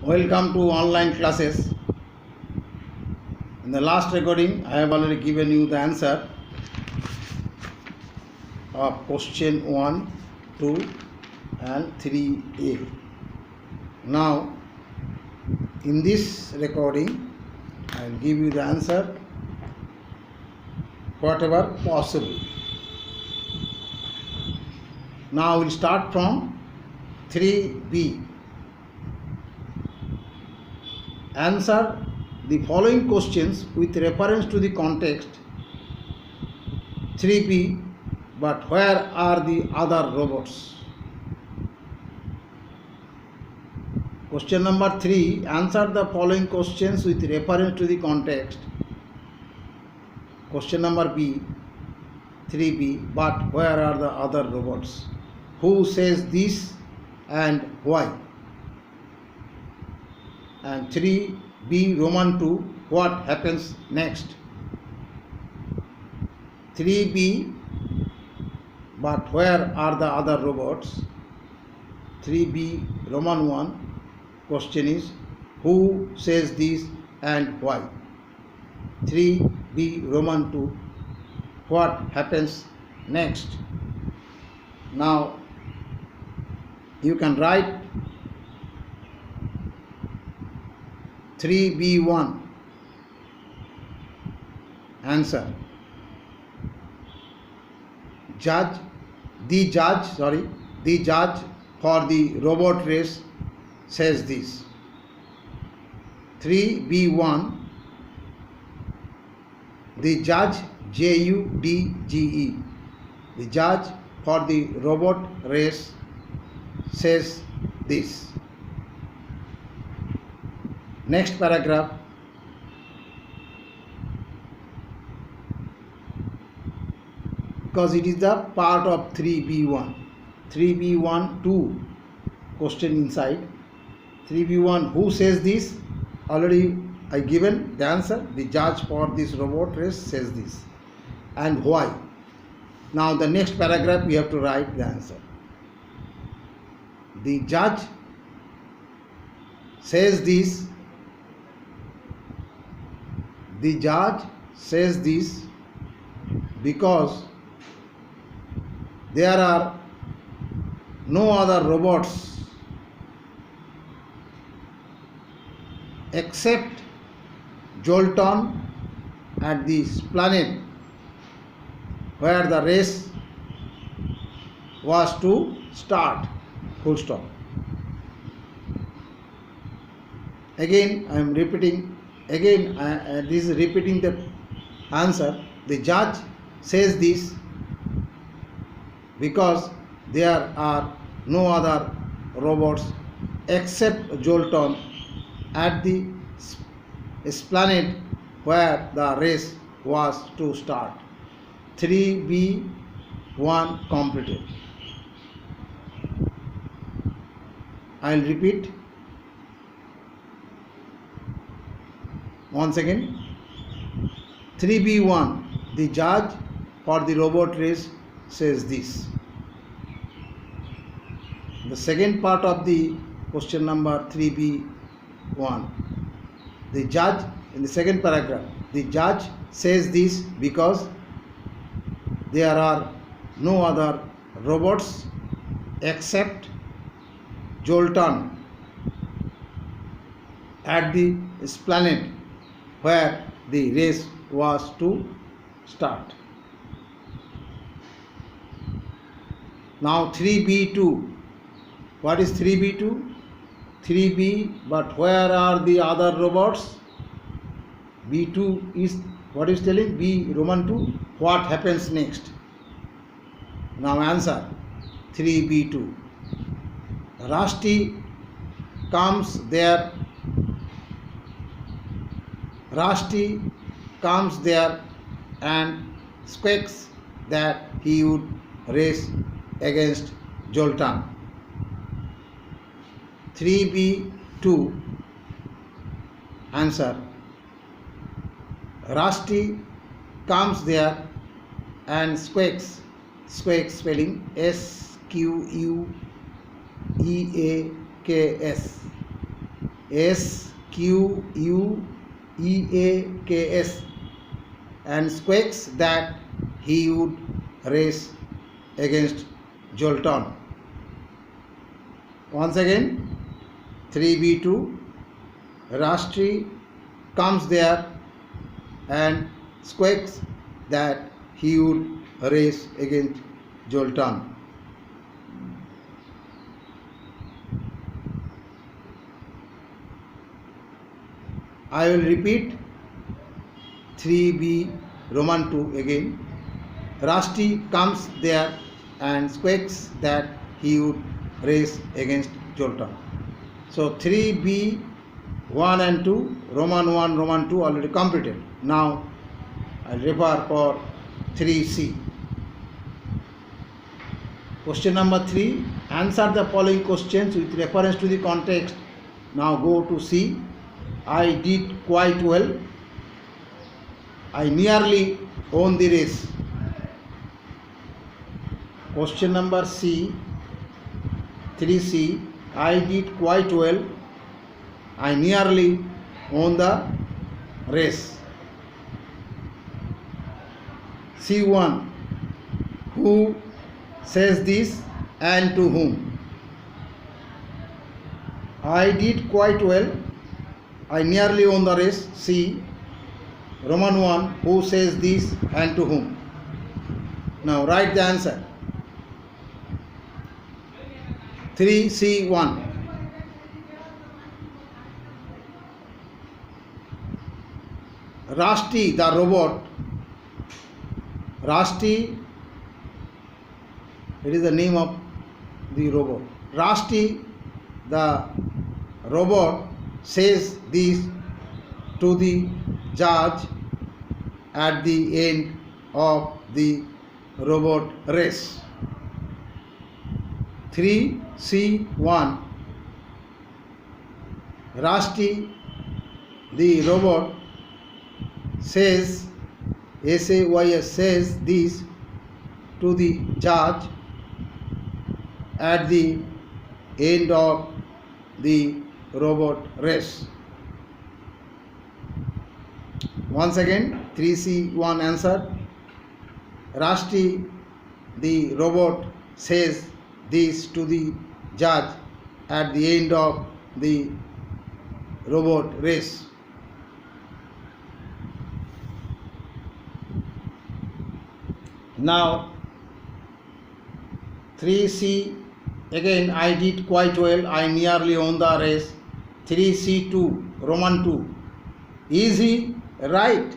Welcome to online classes. In the last recording, I have already given you the answer of question 1, 2 and 3a. Now, in this recording, I will give you the answer whatever possible. Now, we will start from 3b. Answer the following questions with reference to the context. 3b. But where are the other robots? Question number 3. Answer the following questions with reference to the context. Question number B. 3b. But where are the other robots? Who says this and why? And 3b Roman 2, what happens next? 3b, but where are the other robots? 3b Roman 1, question is who says this and why? 3b Roman 2, what happens next? Now you can write 3b1 answer. The judge for the robot race says this. 3b1 the judge, Judge, the judge for the robot race says this. Next paragraph. Because it is the part of 3b1. 3b1 2 question inside. 3b1 who says this? Already I given the answer. The judge for this robot race says this. And why? Now the next paragraph we have to write the answer. The judge says this. The judge says this because there are no other robots except Jolton at this planet where the race was to start. Full stop. Again I am repeating. This is repeating the answer. The judge says this because there are no other robots except Jolton at the planet where the race was to start. 3b1 completed. I will repeat once again. 3b1 the judge for the robot race says this. The second part of the question number 3b1, the judge in the second paragraph, the judge says this because there are no other robots except Jolton at the planet where the race was to start. Now 3b2. What is 3b2? 3b, but where are the other robots? b2 is what is telling? b Roman 2, what happens next? Now answer 3b2. Rusty comes there and squeaks that he would race against Jolton. 3b2 answer. Rusty comes there and squeaks spelling SQUEAKS Squeaks, and Squeaks that he would race against Jolton. Once again, 3B2, Rashti comes there and Squeaks that he would race against Jolton. I will repeat 3B Roman 2 again. Rashti comes there and Squeaks that he would race against Jolton. So 3B 1 and 2, Roman 1, Roman 2 already completed. Now I will refer for 3C. Question number 3. Answer the following questions with reference to the context. Now go to C. I did quite well. I nearly won the race. Question number C. 3C. I did quite well. I nearly won the race. C1. Who says this and to whom? I did quite well. I nearly won the race. C. Roman 1. Who says this and to whom? Now write the answer. 3C1. Rashti the robot. Rashti, it is the name of the robot. Rashti the robot says this to the judge at the end of the robot race. 3C1. Rashti the robot says says this to the judge at the end of the robot race. Once again, 3C1 answer. Rashti the robot says this to the judge at the end of the robot race. Now 3C again, I did quite well. I nearly won the race. 3C2 Roman 2. Is he right?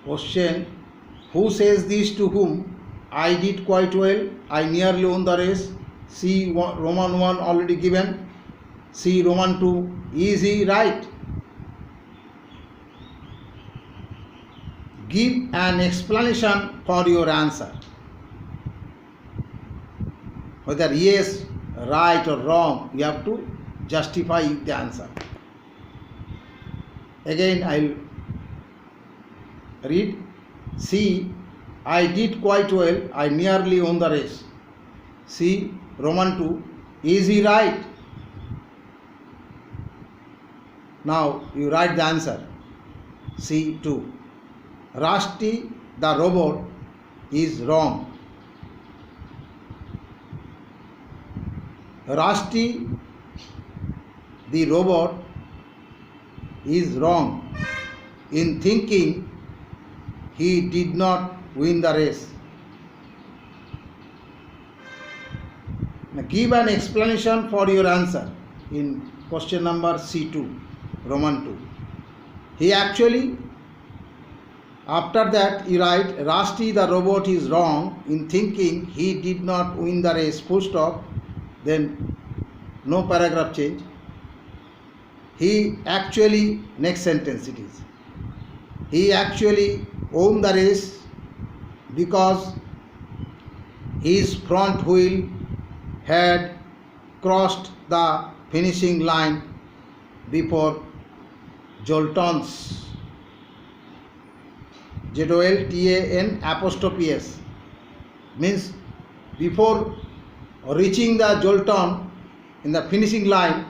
Question. Who says this to whom? I did quite well. I nearly won the race. C Roman 1 already given. C Roman 2. Is he right? Give an explanation for your answer. Whether yes, right or wrong, you have to justify the answer. Again, I will read. C. I did quite well. I nearly won the race. C. Roman 2. Is he right? Now you write the answer. C2. Rashti the robot is wrong. Rashti the robot is wrong in thinking he did not win the race. Now give an explanation for your answer in question number C2, Roman 2. He actually, after that you write, Rashti the robot is wrong in thinking he did not win the race, full stop, then no paragraph change. He actually, next sentence it is, he actually won the race because his front wheel had crossed the finishing line before Jolton's, Jolton means before reaching the Jolton in the finishing line,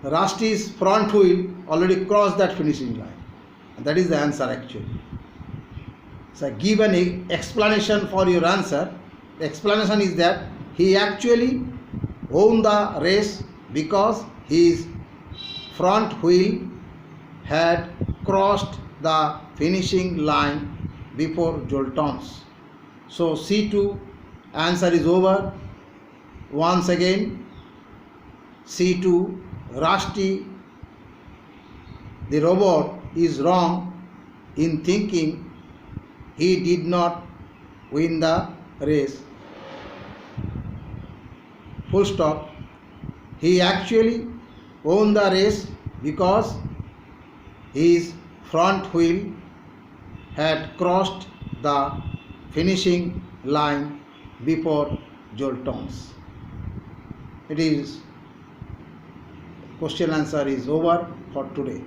Rusty's front wheel already crossed that finishing line. And that is the answer actually. So give an explanation for your answer. The explanation is that he actually won the race because his front wheel had crossed the finishing line before Jolton's. So C2 answer is over. Once again, C2, Rusty the robot is wrong in thinking he did not win the race. Full stop. He actually won the race because his front wheel had crossed the finishing line before Jolton's. It is question answer is over for today.